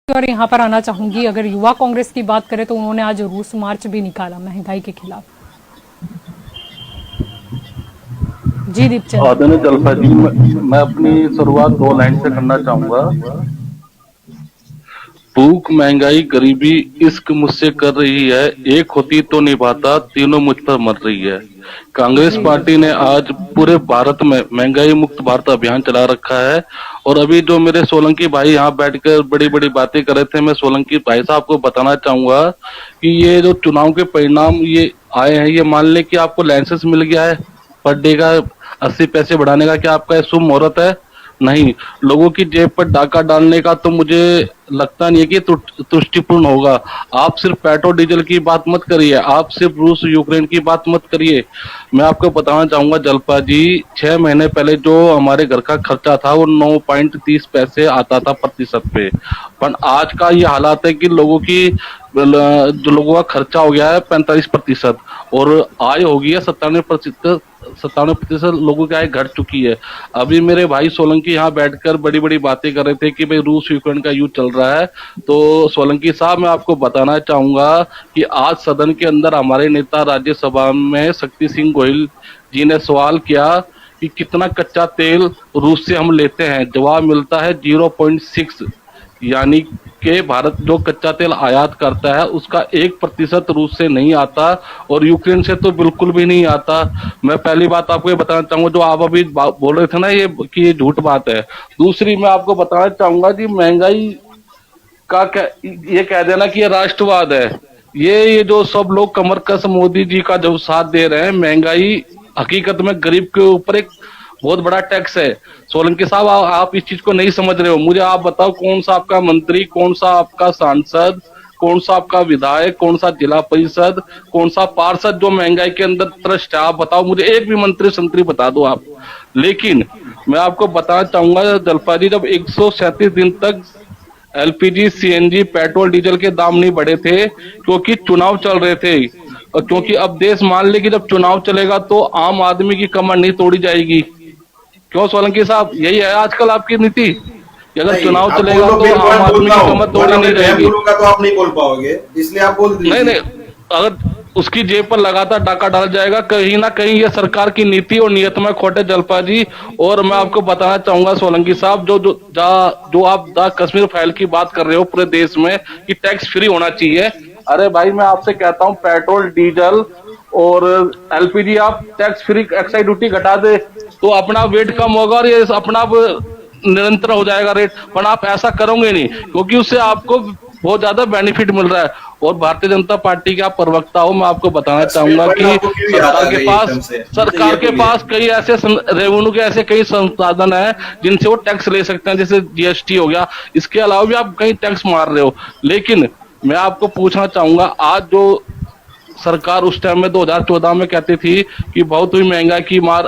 और यहाँ पर आना चाहूंगी, अगर युवा कांग्रेस की बात करें तो उन्होंने आज रूस मार्च भी निकाला महंगाई के खिलाफ। जी दीपचंद। आदरणीय जलपा जी, मैं अपनी शुरुआत दो लाइन से करना चाहूंगा। भूख, महंगाई, गरीबी, इश्क मुझसे कर रही है, एक होती तो निभाता, तीनों मुझ पर मर रही है। कांग्रेस जी पार्टी ने आज पूरे भारत में महंगाई मुक्त भारत अभियान चला रखा है। और अभी जो मेरे सोलंकी भाई यहाँ बैठकर बड़ी बड़ी बातें कर रहे थे, मैं सोलंकी भाई साहब को बताना चाहूंगा कि ये जो चुनाव के परिणाम ये आए हैं, ये मान लें कि आपको लाइसेंस मिल गया है पर डे का 80 पैसे बढ़ाने का, क्या आपका ये शुभ मुहूर्त है? नहीं। लोगों की जेब पर डाका डालने का तो मुझे लगता नहीं है कि तुष्टिपूर्ण होगा। आप सिर्फ पेट्रोल डीजल की बात मत करिए, आप सिर्फ रूस यूक्रेन की बात मत करिए। मैं आपको बताना चाहूंगा जलपा जी, 6 महीने पहले जो हमारे घर का खर्चा था वो 9.30 पैसे आता था प्रतिशत पे। पर आज का ये हालात है कि जो लोगों का खर्चा हो गया है 45% और आय हो गई है 97%। लोगों की आय घट चुकी है। अभी मेरे भाई सोलंकी यहाँ बैठकर बड़ी बड़ी बातें कर रहे थे कि भाई रूस यूक्रेन का युद्ध चल रहा है। तो सोलंकी साहब, मैं आपको बताना चाहूंगा कि आज सदन के अंदर हमारे नेता राज्यसभा में शक्ति सिंह गोहिल जी ने सवाल किया कि कितना कच्चा तेल रूस से हम लेते हैं। जवाब मिलता है 0.6, यानी कि भारत जो कच्चा तेल आयात करता है उसका 1% रूस से नहीं आता और यूक्रेन से तो बिल्कुल भी नहीं आता। मैं पहली बात आपको ये बताना चाहूंगा, जो आप अभी बोल रहे थे ना ये कि ये झूठ बात है। दूसरी मैं आपको बताना चाहूंगा कि महंगाई का ये कह देना कि ये राष्ट्रवाद है, ये जो सब लोग कमर कस मोदी जी का जो साथ दे रहे हैं, महंगाई हकीकत में गरीब के ऊपर एक बहुत बड़ा टैक्स है। सोलंकी साहब, आप इस चीज को नहीं समझ रहे हो। मुझे आप बताओ, कौन सा आपका मंत्री, कौन सा आपका सांसद, कौन सा आपका विधायक, कौन सा जिला परिषद, कौन सा पार्षद जो महंगाई के अंदर त्रस्त है? आप बताओ मुझे, एक भी मंत्री संतरी बता दो आप। लेकिन मैं आपको बताना चाहूंगा जलपा जी, जब 137 दिन तक एलपीजी, सीएनजी, पेट्रोल डीजल के दाम नहीं बढ़े थे क्योंकि चुनाव चल रहे थे। और क्योंकि अब देश मान ले कि जब चुनाव चलेगा तो आम आदमी की कमर नहीं तोड़ी जाएगी। क्यों सोलंकी साहब, यही है आजकल आपकी नीति कि अगर नहीं, चुनाव आप चलेगा बोलो, तो फिर आम पॉइंट आदमी बोलता की हूँ, कमर तोड़ी वरना नहीं मैं जाएगी। बोलूंगा तो आप नहीं बोल पाओगे, इसलिए आप बोल नहीं दीजिए। नहीं, अगर उसकी जेब पर लगातार डाका डाल जाएगा, कहीं ना कहीं ये सरकार की नीति और नियत में खोटे जलपा जी। और मैं आपको बताना चाहूंगा सोलंकी साहब, जो आप कश्मीर फाइल की बात कर रहे हो पूरे देश में कि टैक्स फ्री होना चाहिए। अरे भाई, मैं आपसे कहता हूं पेट्रोल डीजल और एलपीजी आप टैक्स फ्री एक्साइज ड्यूटी घटा दे तो अपना वेट कम होगा और ये अपना आप निरंतर हो जाएगा रेट। पर आप ऐसा करोगे नहीं क्योंकि उससे आपको बहुत ज्यादा बेनिफिट मिल रहा है। और भारतीय जनता पार्टी के आप प्रवक्ता हो, मैं आपको बताना कश्मीर चाहूंगा फाइल कि आपको क्यों याद आ गई एकदम से? मुझे ये सरकार के बोलिए। पास कई ऐसे रेवेन्यू के ऐसे कई संसाधन है जिनसे वो टैक्स ले सकते हैं, जैसे जीएसटी हो गया। इसके अलावा भी आप कहीं टैक्स मार रहे हो। लेकिन मैं आपको पूछना चाहूंगा, आज जो सरकार उस टाइम में 2014 में कहती थी कि बहुत ही महंगाई की मार